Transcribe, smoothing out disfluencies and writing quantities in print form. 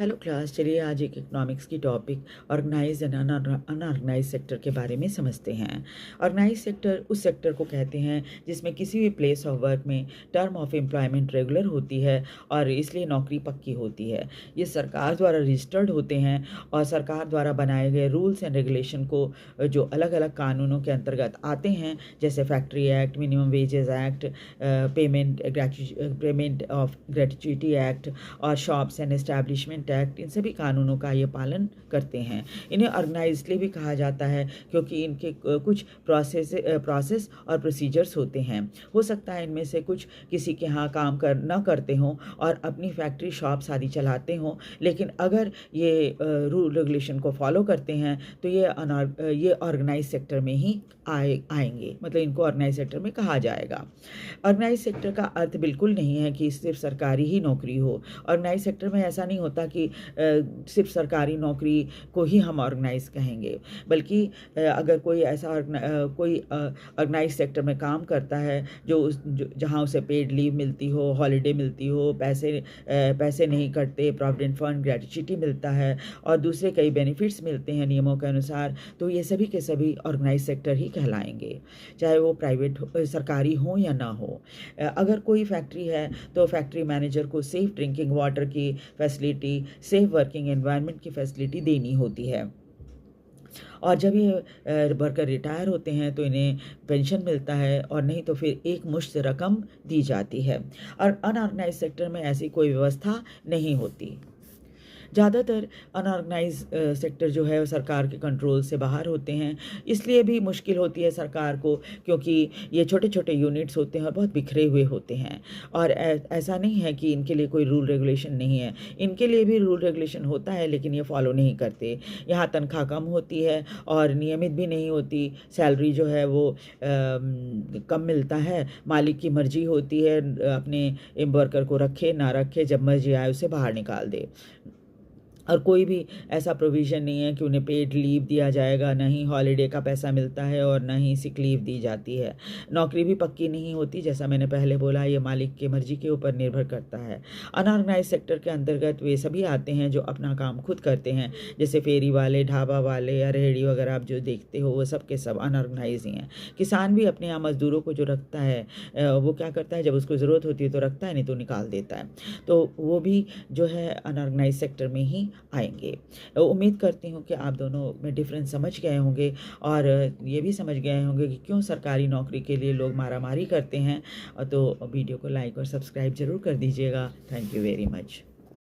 Hello class, चलिए आज एक इकोनॉमिक्स की topic organise and unorganise sector के बारे में समझते हैं। ऑर्गेनाइज सेक्टर उस सेक्टर को कहते हैं जिसमें किसी भी प्लेस ऑफ वर्क में टर्म ऑफ एम्प्लॉयमेंट रेगुलर होती है और इसलिए नौकरी पक्की होती है। ये सरकार द्वारा रजिस्टर्ड होते हैं और सरकार द्वारा बनाए गए रूल्स एंड रेगुलेशन को जो अलग अलग कानूनों के अंतर्गत आते हैं, जैसे factory act, minimum wages act, payment of gratuity act और शॉप्स एंड एस्टैब्लिशमेंट एक्ट, इन सभी कानूनों का ये पालन करते हैं। इन्हें ऑर्गेनाइज इसलिए भी कहा जाता है क्योंकि इनके कुछ प्रोसेस और प्रोसीजर्स होते हैं। हो सकता है इनमें से कुछ किसी के यहाँ काम न करते हों और अपनी फैक्ट्री शॉप्स आदि चलाते हों, लेकिन अगर ये रूल रेगुलेशन को फॉलो करते हैं तो ये ऑर्गेनाइज सेक्टर में ही आएंगे, मतलब इनको ऑर्गेनाइज सेक्टर में कहा जाएगा। ऑर्गेनाइज सेक्टर का अर्थ बिल्कुल नहीं है कि सिर्फ सरकारी ही नौकरी हो। ऑर्गेनाइज सेक्टर में ऐसा नहीं होता कि सिर्फ सरकारी नौकरी को ही हम ऑर्गेनाइज कहेंगे, बल्कि अगर कोई ऐसा कोई ऑर्गेनाइज सेक्टर में काम करता है जहाँ उसे पेड लीव मिलती हो, हॉलीडे मिलती हो, पैसे नहीं कटते, प्रोविडेंट फंड, ग्रेच्युटी मिलता है और दूसरे कई बेनिफिट्स मिलते हैं नियमों के अनुसार, तो ये सभी के सभी ऑर्गेनाइज सेक्टर ही कहलाएंगे, चाहे वो प्राइवेट सरकारी हो या ना हो। अगर कोई फैक्ट्री है तो फैक्ट्री मैनेजर को सेफ ड्रिंकिंग वाटर की फैसिलिटी, सेफ वर्किंग एनवायरनमेंट की फैसिलिटी देनी होती है। और जब ये वर्कर रिटायर होते हैं तो इन्हें पेंशन मिलता है और नहीं तो फिर एक मुश्त रकम दी जाती है। और अनऑर्गेनाइज सेक्टर में ऐसी कोई व्यवस्था नहीं होती। ज़्यादातर अनऑर्गेनाइज सेक्टर जो है वो सरकार के कंट्रोल से बाहर होते हैं, इसलिए भी मुश्किल होती है सरकार को, क्योंकि ये छोटे छोटे यूनिट्स होते हैं और बहुत बिखरे हुए होते हैं। और ऐसा नहीं है कि इनके लिए कोई रूल रेगुलेशन नहीं है, इनके लिए भी रूल रेगुलेशन होता है, लेकिन ये फॉलो नहीं करते। यहाँ तनख्वाह कम होती है और नियमित भी नहीं होती, सैलरी जो है वो कम मिलता है, मालिक की मर्जी होती है अपने वर्कर को रखे ना रखे, जब मर्जी आए उसे बाहर निकाल दे। और कोई भी ऐसा प्रोविज़न नहीं है कि उन्हें पेड लीव दिया जाएगा, ना ही हॉलीडे का पैसा मिलता है और ना ही सिक लीव दी जाती है। नौकरी भी पक्की नहीं होती, जैसा मैंने पहले बोला, ये मालिक की मर्जी के ऊपर निर्भर करता है। अनऑर्गेनाइज सेक्टर के अंतर्गत वे सभी आते हैं जो अपना काम खुद करते हैं, जैसे फेरी वाले, ढाबा वाले या रेहड़ी वगैरह आप जो देखते हो वो सब के सब अनऑर्गेनाइज ही हैं। किसान भी अपने यहाँ मज़दूरों को जो रखता है वो क्या करता है, जब उसको ज़रूरत होती है तो रखता है, नहीं तो निकाल देता है, तो वो भी जो है अनऑर्गेनाइज सेक्टर में ही आएंगे। उम्मीद करती हूँ कि आप दोनों में डिफरेंस समझ गए होंगे और ये भी समझ गए होंगे कि क्यों सरकारी नौकरी के लिए लोग मारामारी करते हैं। तो वीडियो को लाइक और सब्सक्राइब ज़रूर कर दीजिएगा। Thank you very much.